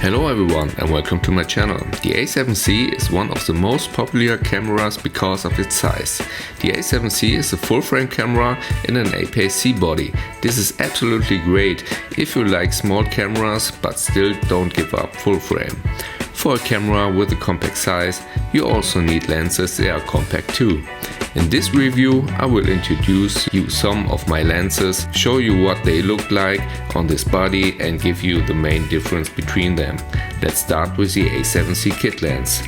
Hello everyone and welcome to my channel. The A7C is one of the most popular cameras because of its size. The A7C is a full frame camera in an APS-C body. This is absolutely great if you like small cameras but still don't give up full frame. For a camera with a compact size, you also need lenses that are compact too. In this review I will introduce you some of my lenses, show you what they look like on this body and give you the main difference between them. Let's start with the A7C kit lens.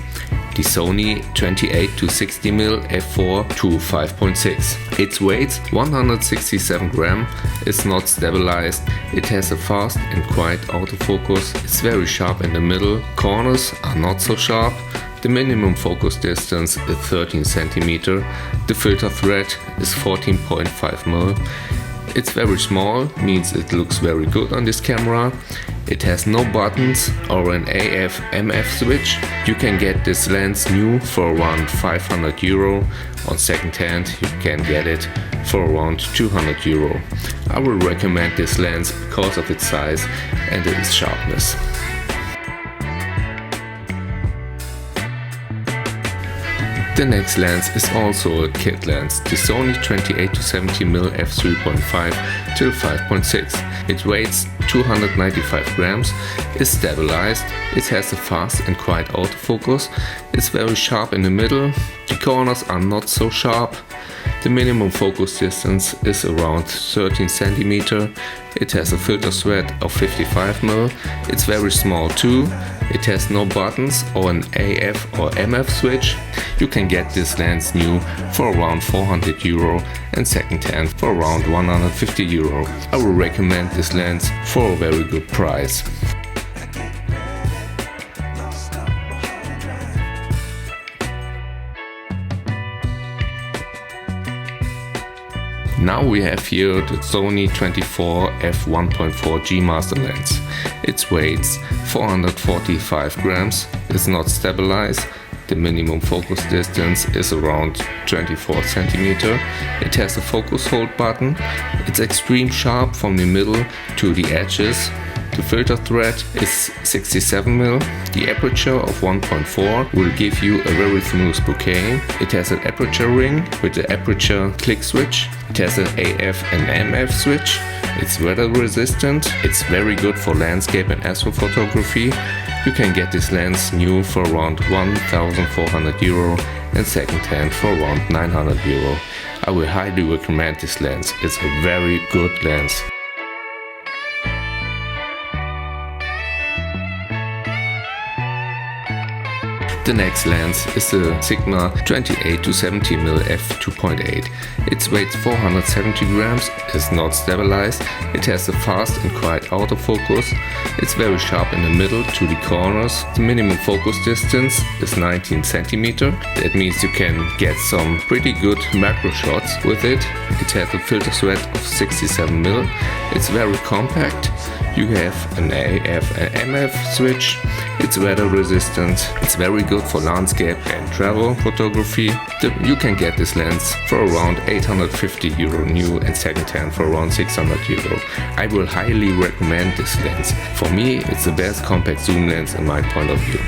The Sony 28-60mm f4 to 5.6. Its weight 167 grams, it's not stabilized, it has a fast and quiet autofocus, it's very sharp in the middle, corners are not so sharp. The minimum focus distance is 13 cm, the filter thread is 14.5 mm. It's very small, means it looks very good on this camera. It has no buttons or an AF/MF switch. You can get this lens new for around 500 euro. On second hand you can get it for around 200 euro. I will recommend this lens because of its size and its sharpness. The next lens is also a kit lens, the Sony 28-70mm f3.5 till 5.6. It weighs 295 grams, is stabilized, it has a fast and quiet autofocus, it's very sharp in the middle, the corners are not so sharp, the minimum focus distance is around 13 cm, it has a filter thread of 55mm, it's very small too, it has no buttons or an AF or MF switch. You can get this lens new for around 400 euro and second hand for around 150 euro. I will recommend this lens for a very good price. Now we have here the Sony 24 f1.4 G master lens. Its weight 445 grams, is not stabilized. The minimum focus distance is around 24 cm. It has a focus hold button. It's extreme sharp from the middle to the edges. The filter thread is 67mm. The aperture of 1.4 will give you a very smooth bokeh. It has an aperture ring with the aperture click switch. It has an AF and MF switch. It's weather resistant. It's very good for landscape and astrophotography. You can get this lens new for around 1,400 euro and second hand for around 900 euro. I will highly recommend this lens. It's a very good lens. The next lens is the Sigma 28-70mm f2.8. Its weight 470 grams, is not stabilized, it has a fast and quiet autofocus, it's very sharp in the middle to the corners. The minimum focus distance is 19 cm. That means you can get some pretty good macro shots with it. It has a filter thread of 67mm. It's very compact. You have an AF and MF switch. It's weather resistant. It's very good for landscape and travel photography. You can get this lens for around 850 euro new and second hand for around 600 euro. I will highly recommend this lens. For me, it's the best compact zoom lens in my point of view.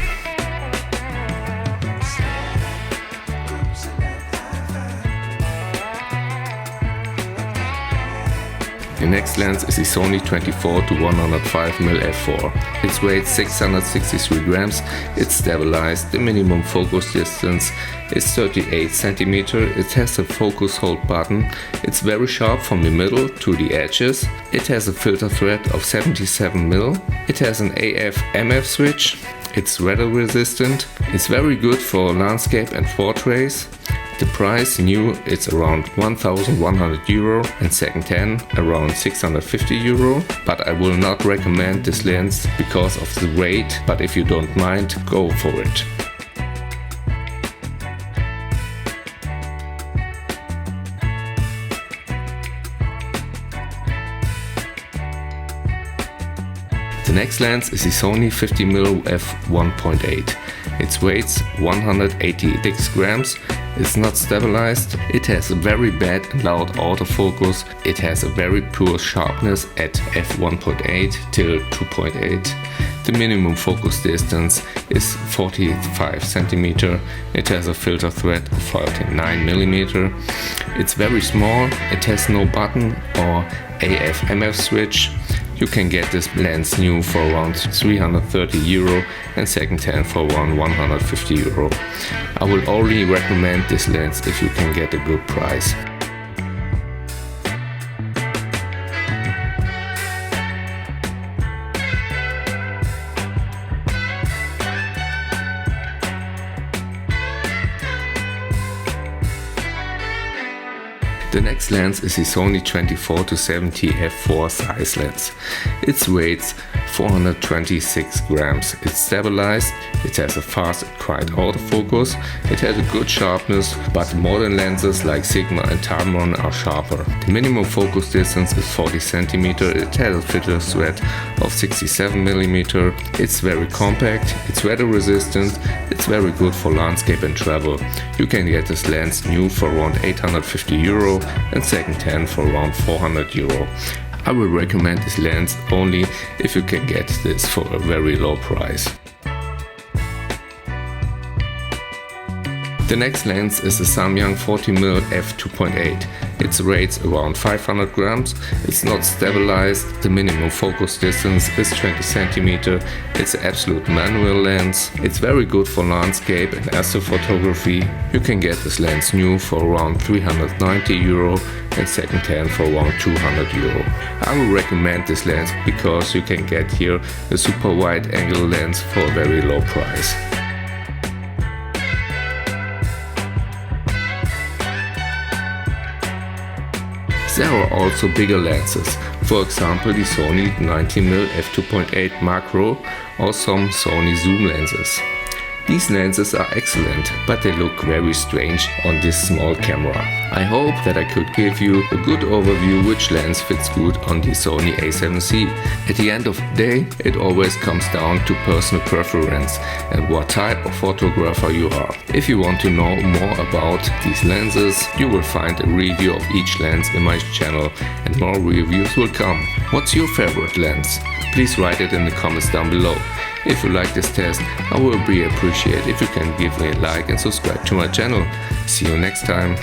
The next lens is the Sony 24-105mm f4. Its weight 663 grams, it's stabilized, the minimum focus distance is 38 cm, it has a focus hold button, it's very sharp from the middle to the edges, it has a filter thread of 77mm, it has an AF/MF switch, it's weather resistant, it's very good for landscape and portraits. The price new it's around 1,100 euro and second hand around 650 euro, but I will not recommend this lens because of the weight, but if you don't mind, go for it. The The next lens is the Sony 50mm f1.8. It weighs 186 grams. It's not stabilized. It has a very bad and loud autofocus. It has a very poor sharpness at f1.8 till 2.8. The minimum focus distance is 45 cm. It has a filter thread of 49mm. It's very small. It has no button or AF/MF switch. You can get this lens new for around €330 and second-hand for around €150. I will only recommend this lens if you can get a good price. The next lens is the Sony 24-70 f4 Zeiss lens. It weighs 426 grams. It's stabilized, it has a fast and quiet autofocus, it has a good sharpness, but modern lenses like Sigma and Tamron are sharper. The minimum focus distance is 40 cm, it has a filter thread of 67mm, it's very compact, it's weather resistant, it's very good for landscape and travel. You can get this lens new for around €850 and second-hand for around €400. I will recommend this lens only if you can get this for a very low price. The next lens is the Samyang 40mm f2.8. It weighs around 500 grams, it's not stabilized, the minimum focus distance is 20 cm, it's an absolute manual lens, it's very good for landscape and astrophotography. You can get this lens new for around €390 and second-hand for around €200. I will recommend this lens because you can get here a super wide angle lens for a very low price. There are also bigger lenses, for example the Sony 90mm f2.8 macro or some Sony zoom lenses. These lenses are excellent, but they look very strange on this small camera. I hope that I could give you a good overview which lens fits good on the Sony A7C. At the end of the day, it always comes down to personal preference and what type of photographer you are. If you want to know more about these lenses, you will find a review of each lens in my channel and more reviews will come. What's your favorite lens? Please write it in the comments down below. If you like this test, I will be appreciated if you can give me a like and subscribe to my channel. See you next time.